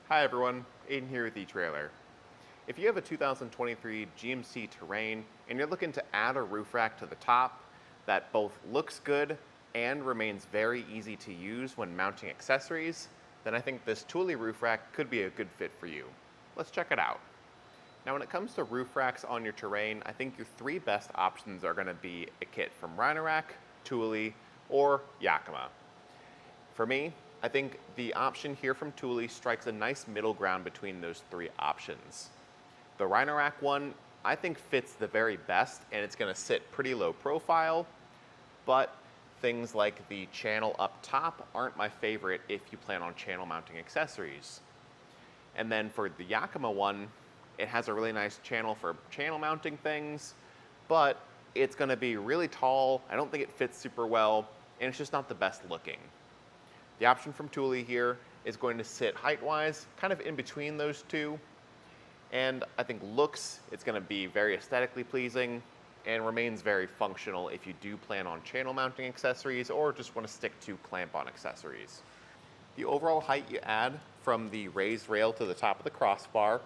Hi everyone, Aiden here with etrailer. If you have a 2023 GMC Terrain and you're looking to add a roof rack to the top that both looks good and remains very easy to use when mounting accessories, then I think this Thule roof rack could be a good fit for you. Let's check it out. Now when it comes to roof racks on your Terrain, I think your three best options are going to be a kit from Rhino-Rack, Thule, or Yakima. For me, I think the option here from Thule strikes a nice middle ground between those three options. The Rhino-Rack one, I think fits the very best, and it's going to sit pretty low profile, but things like the channel up top aren't my favorite if you plan on channel mounting accessories. And then for the Yakima one, it has a really nice channel for channel mounting things, but it's going to be really tall. I don't think it fits super well, and it's just not the best looking. The option from Thule here is going to sit height-wise, kind of in between those two. And I think looks, it's going to be very aesthetically pleasing and remains very functional if you do plan on channel mounting accessories or just want to stick to clamp-on accessories. The overall height you add from the raised rail to the top of the crossbar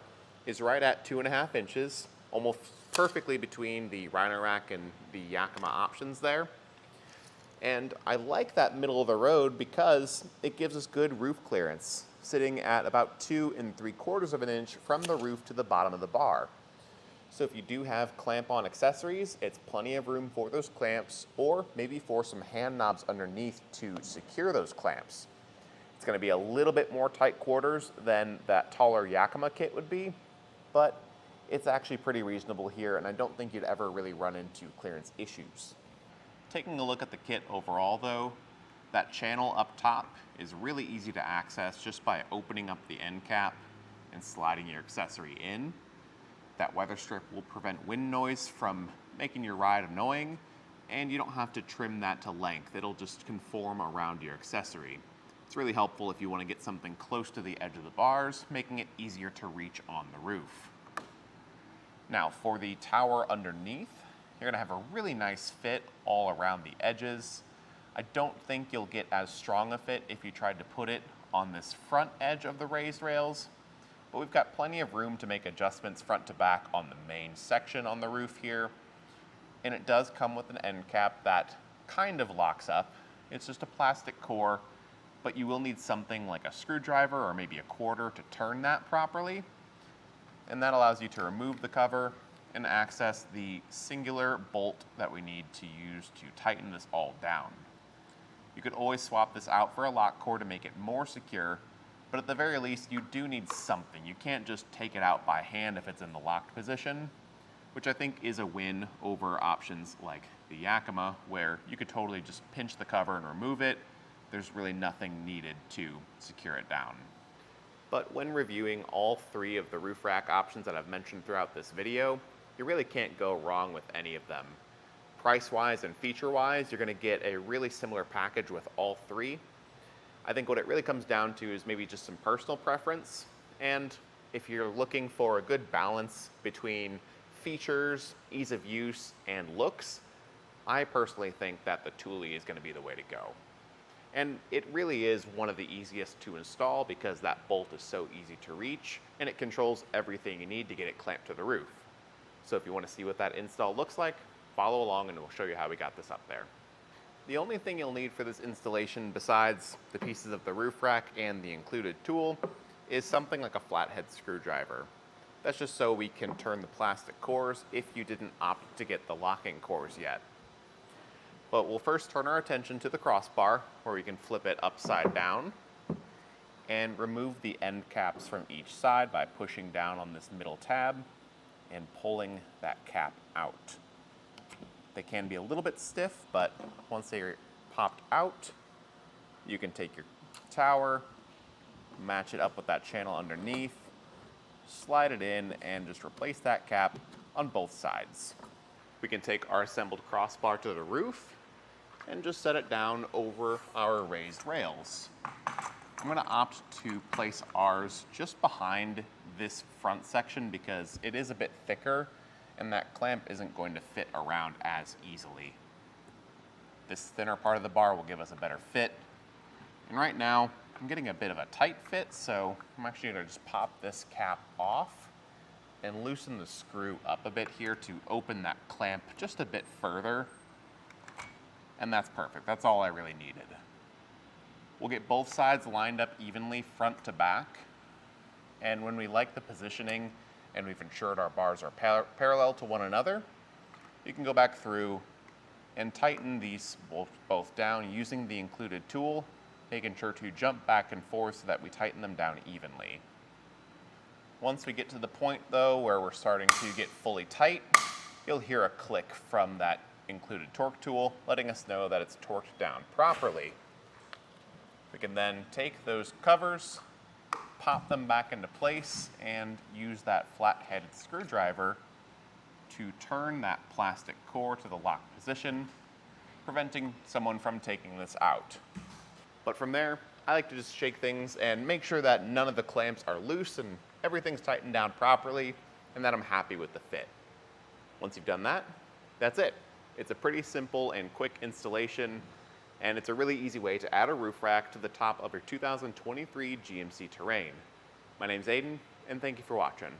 is right at 2.5 inches, almost perfectly between the Rhino-Rack and the Yakima options there. And I like that middle of the road because it gives us good roof clearance, sitting at about 2 3/4 of an inch from the roof to the bottom of the bar. So if you do have clamp-on accessories, it's plenty of room for those clamps, or maybe for some hand knobs underneath to secure those clamps. It's going to be a little bit more tight quarters than that taller Yakima kit would be, but it's actually pretty reasonable here, and I don't think you'd ever really run into clearance issues. Taking a look at the kit overall though, that channel up top is really easy to access just by opening up the end cap and sliding your accessory in. That weather strip will prevent wind noise from making your ride annoying, and you don't have to trim that to length. It'll just conform around your accessory. It's really helpful if you want to get something close to the edge of the bars, making it easier to reach on the roof. Now for the tower underneath, you're going to have a really nice fit all around the edges. I don't think you'll get as strong a fit if you tried to put it on this front edge of the raised rails, but we've got plenty of room to make adjustments front to back on the main section on the roof here. And it does come with an end cap that kind of locks up. It's just a plastic core, but you will need something like a screwdriver or maybe a quarter to turn that properly. And that allows you to remove the cover and access the singular bolt that we need to use to tighten this all down. You could always swap this out for a lock core to make it more secure, but at the very least you do need something. You can't just take it out by hand if it's in the locked position, which I think is a win over options like the Yakima, where you could totally just pinch the cover and remove it. There's really nothing needed to secure it down. But when reviewing all three of the roof rack options that I've mentioned throughout this video, you really can't go wrong with any of them. Price-wise and feature-wise, you're going to get a really similar package with all three. I think what it really comes down to is maybe just some personal preference, and if you're looking for a good balance between features, ease of use, and looks, I personally think that the Thule is going to be the way to go. And it really is one of the easiest to install because that bolt is so easy to reach, and it controls everything you need to get it clamped to the roof. So if you want to see what that install looks like, follow along and we'll show you how we got this up there. The only thing you'll need for this installation besides the pieces of the roof rack and the included tool is something like a flathead screwdriver. That's just so we can turn the plastic cores if you didn't opt to get the locking cores yet. But we'll first turn our attention to the crossbar where we can flip it upside down and remove the end caps from each side by pushing down on this middle tab and pulling that cap out. They can be a little bit stiff, but once they're popped out, you can take your tower, match it up with that channel underneath, slide it in, and just replace that cap on both sides. We can take our assembled crossbar to the roof and just set it down over our raised rails. I'm going to opt to place ours just behind this front section because it is a bit thicker and that clamp isn't going to fit around as easily. This thinner part of the bar will give us a better fit. And right now, I'm getting a bit of a tight fit, so I'm actually gonna just pop this cap off and loosen the screw up a bit here to open that clamp just a bit further. And that's perfect, that's all I really needed. We'll get both sides lined up evenly front to back. And when we like the positioning and we've ensured our bars are parallel to one another, you can go back through and tighten these both down using the included tool, making sure to jump back and forth so that we tighten them down evenly. Once we get to the point though where we're starting to get fully tight, you'll hear a click from that included torque tool, letting us know that it's torqued down properly. We can then take those covers, pop them back into place, and use that flat-headed screwdriver to turn that plastic core to the lock position, preventing someone from taking this out. But from there, I like to just shake things and make sure that none of the clamps are loose and everything's tightened down properly and that I'm happy with the fit. Once you've done that, that's it. It's a pretty simple and quick installation, and it's a really easy way to add a roof rack to the top of your 2023 GMC Terrain. My name's Aiden, and thank you for watching.